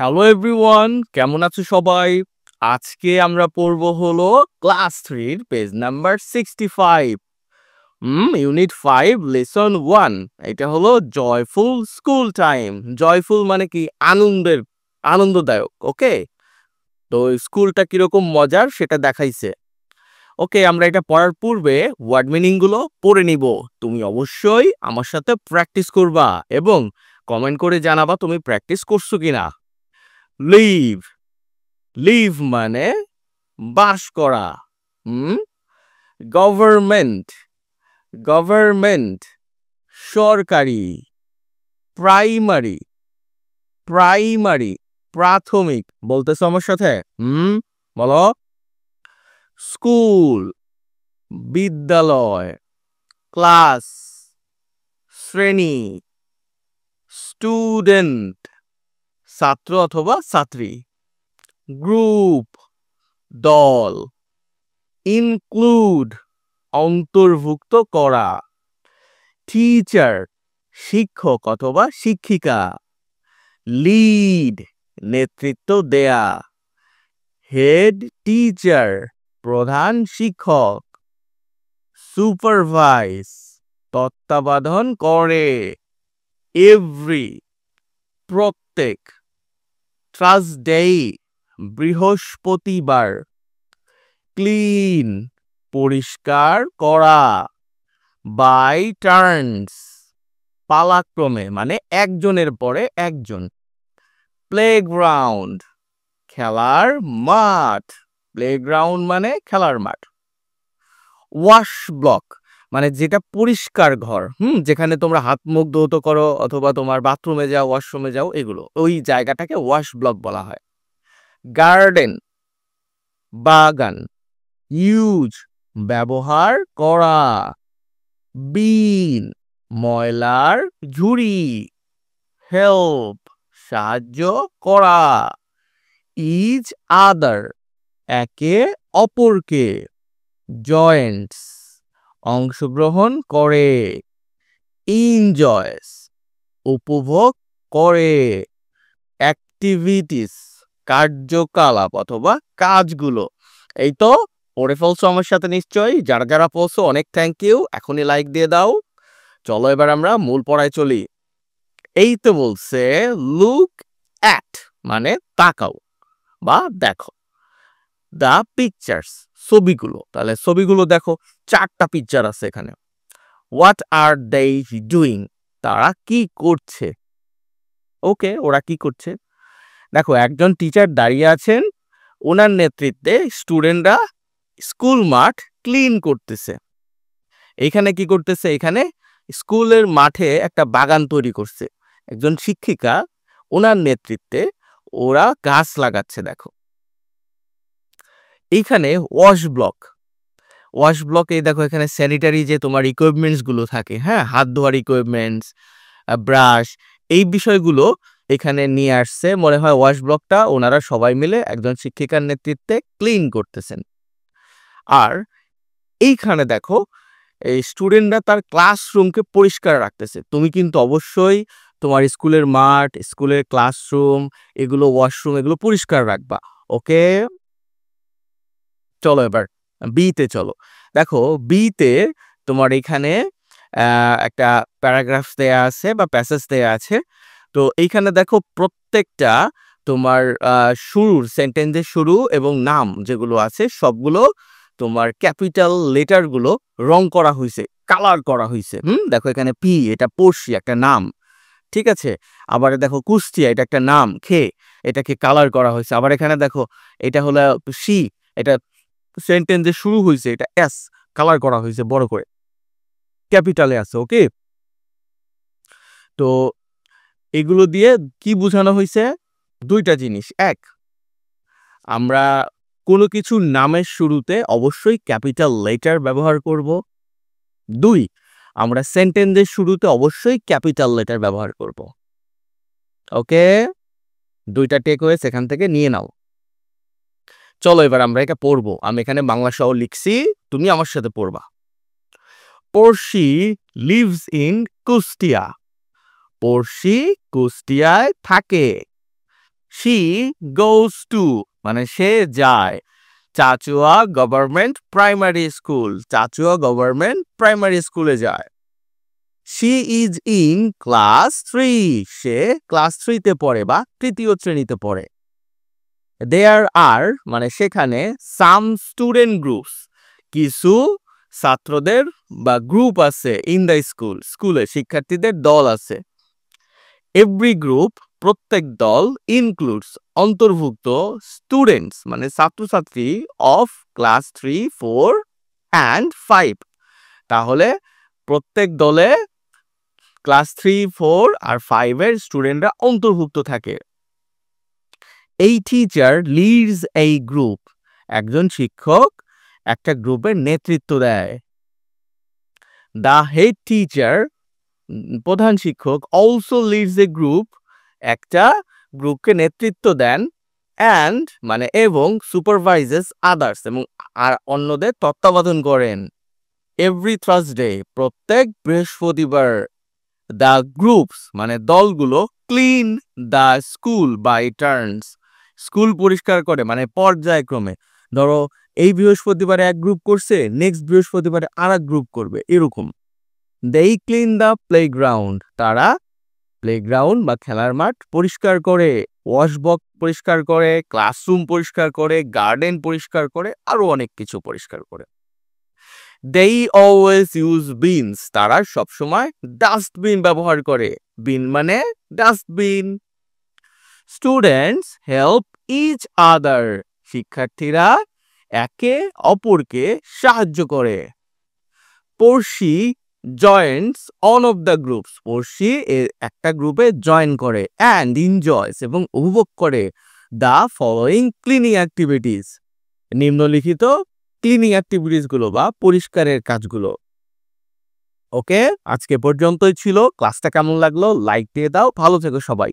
Hello everyone, কেমন আছো সবাই? আজকে আমরা পড়বো হলো class 3 page number 65। Unit 5 lesson 1। এটা হলো জয়ফুল স্কুল টাইম। জয়ফুল মানে কি? আনন্দদায়ক। ওকে, তো স্কুলটা কিরকম মজার সেটা দেখাইছে। ওকে, আমরা এটা পড়ার পূর্বে ওয়ার্ড মিনিং গুলো পড়ে নিব। তুমি অবশ্যই আমার সাথে প্র্যাকটিস করবা এবং কমেন্ট করে জানাবা তুমি প্র্যাকটিস করছো কিনা। লিভ, লিভ মানে বাস করা। হুম গভর্নমেন্ট, গভর্নমেন্ট সরকারি। প্রাইমারি, প্রাইমারি প্রাথমিক। বলতেছো আমার সাথে? বলো। স্কুল বিদ্যালয়। ক্লাস শ্রেণী। স্টুডেন্ট ছাত্র অথবা ছাত্রী। গ্রুপ দল। ইনক্লুড অন্তর্ভুক্ত করা। টিচার শিক্ষক অথবা শিক্ষিকা। লিড নেতৃত্ব দেয়া। হেড টিচার প্রধান শিক্ষক। সুপারভাইজ তত্ত্বাবধান করে। এভরি প্রত্যেক। থার্সডে বৃহস্পতিবার। ক্লিন পরিষ্কার করা। বাই টার্নস পালাক্রমে মানে একজনের পরে একজন। প্লেগ্রাউন্ড খেলার মাঠ। প্লেগ্রাউন্ড মানে খেলার মাঠ। ওয়াশ ব্লক মানে যেটা পরিষ্কার ঘর, যেখানে তোমরা হাত মুখ ধৌত করো অথবা তোমার বাথরুমে যাও, ওয়াশরুমে যাও, এগুলো ওই জায়গাটাকে ওয়াশ ব্লক বলা হয়। গার্ডেন বাগান। ইউজ ব্যবহার করা। বিন ময়লার ঝুড়ি। হেল্প সাহায্য করা। ইজ আদার একে অপরকে। জয়েন্টস অংশগ্রহণ করে। এনজয়স উপভোগ করে। অ্যাক্টিভিটিস কার্যকলাপ অথবা কাজগুলো। এই তো পড়ে ফেলছো আমার সাথে নিশ্চয়ই। যারা যারা পড়ছো অনেক থ্যাংক ইউ, এখনই লাইক দিয়ে দাও। চলো এবার আমরা মূল পড়ায় চলি। এই তো বলছে লুক অ্যাট মানে তাকাও বা দেখো। দা পিকচার্স ছবিগুলো, তাহলে ছবিগুলো দেখো। 4টা পিকচার আছে এখানে। হোয়াট আর দে ডুইং তারা কি করছে। ওকে, ওরা কি করছে? দেখো, একজন টিচার দাঁড়িয়ে আছেন, ওনার নেতৃত্বে স্টুডেন্টরা স্কুল মাঠ ক্লিন করতেছে। এখানে কি করতেছে? এখানে স্কুলের মাঠে একটা বাগান তৈরি করছে। একজন শিক্ষিকা ওনার নেতৃত্বে ওরা গাছ লাগাচ্ছে। দেখো এইখানে ওয়াশ ব্লক। ওয়াশ ব্লকে দেখো এখানে স্যানিটারি যে তোমার ইকুইপমেন্টস গুলো থাকে, হ্যাঁ, হাত ধোয়ার ইকুইপমেন্টস, ব্রাশ, এই বিষয়গুলো এখানে নিয়ে আসছে। মনে হয় ওয়াশ ব্লকটা ওনারা সবাই মিলে একজন শিক্ষিকার নেতৃত্বে ক্লিন করতেছেন। আর এইখানে দেখো এই স্টুডেন্টরা তার ক্লাসরুমকে পরিষ্কার রাখতেছে। তুমি কিন্তু অবশ্যই তোমার স্কুলের মাঠ, স্কুলের ক্লাসরুম, এগুলো ওয়াশরুম, এগুলো পরিষ্কার রাখবা। ওকে, চলো এবার বিতে চলো। দেখো বিতে তোমার এখানে একটা প্যারাগ্রাফ দেয়া আছে বা প্যাসেজ দেয়া আছে। তো এইখানে দেখো প্রত্যেকটা তোমার শুরুর সেন্টেন্সের শুরু এবং নাম যেগুলো আছে সবগুলো তোমার ক্যাপিটাল লেটার গুলো রং করা হয়েছে, কালার করা হয়েছে। দেখো এখানে পি এটা পড়শি একটা নাম, ঠিক আছে। আবার দেখো কুষ্টিয়া এটা একটা নাম, খে এটাকে কালার করা হয়েছে। আবার এখানে দেখো এটা হলো সি, এটা সেন্টেন্সে শুরু হয়েছে, এটা এস কালার করা হয়েছে বড় করে, ক্যাপিটালে আছে। ওকে, তো এগুলো দিয়ে কি বোঝানো হয়েছে? দুইটা জিনিস। এক, আমরা কোনো কিছু নামের শুরুতে অবশ্যই ক্যাপিটাল লেটার ব্যবহার করব। দুই, আমরা সেন্টেন্সের শুরুতে অবশ্যই ক্যাপিটাল লেটার ব্যবহার করব। ওকে, দুইটা টেকওয়ে সেখান থেকে নিয়ে নাও। চলো এবার আমরা এটা পড়বো। আমি এখানে বাংলা সহ লিখছি, তুমি আমার সাথে পড়বা। পড়শি লিভস ইন কুষ্টিয়া। পড়শি কুষ্টিয়ায় থাকে। she goes to মানে সে যায় Chachua government primary school Chachua government primary স্কুলে যায় she is in class 3 say class 3 তে পড়ে বা তৃতীয় শ্রেণীতে পড়ে there are মানে সেখানে some student groups কিছু ছাত্রদের বা গ্রুপ আছে ইন দ্য স্কুলে শিক্ষার্থীদের দল আছে এভরি গ্রুপ প্রত্যেক দল ইনক্লুডস অন্তর্ভুক্ত স্টুডেন্টস মানে ছাত্রছাত্রী অফ ক্লাস 3 4 অ্যান্ড 5 তাহলে প্রত্যেক দলে ক্লাস 3 4 আর 5 এর স্টুডেন্টরা অন্তর্ভুক্ত থাকে এই টিচার লিডস এই গ্রুপ একজন শিক্ষক একটা গ্রুপের নেতৃত্ব দেয় দ্য হেড টিচার প্রধান শিক্ষক অলসো লিডস এ গ্রুপ একটা গ্রুপকে নেতৃত্ব দেন অ্যান্ড মানে এবং সুপারভাইজেস আদার্স এবং আর অন্যদের তত্ত্বাবধান করেন এভরি থার্সডে প্রত্যেক বৃহস্পতিবার দ্য গ্রুপস মানে দলগুলো clean the school by turns school পরিষ্কার করে মানে পর্যায়ক্রমে ধরো এই বৃহস্পতিবারে এক গ্রুপ করছে নেক্সট বৃহস্পতিবারে আর এক গ্রুপ করবে এরকম they clean the playground তারা প্লেগ্রাউন্ড বা খেলার মাঠ পরিষ্কার করে ওয়াশবক্স পরিষ্কার করে ক্লাসরুম পরিষ্কার করে গার্ডেন পরিষ্কার করে আরো অনেক কিছু পরিষ্কার করে they always use bins তারা সব সময় ডাস্টবিন ব্যবহার করে বিন মানে dustbin students help each other শিক্ষার্থীরা একে অপরকে সাহায্য করে পড়শি joins one of the groups পড়শি একটা গ্রুপে জয়েন করে অ্যান্ড এনজয়স এবং উপভোগ করে দ্য ফলোয়িং ক্লিনিং অ্যাক্টিভিটিস নিম্নলিখিত ক্লিনিং অ্যাক্টিভিটিস গুলো বা পরিষ্কারের কাজগুলো ওকে আজকে পর্যন্তই ছিল ক্লাসটা কেমন লাগলো লাইক দিয়ে দাও ভালো থেকো সবাই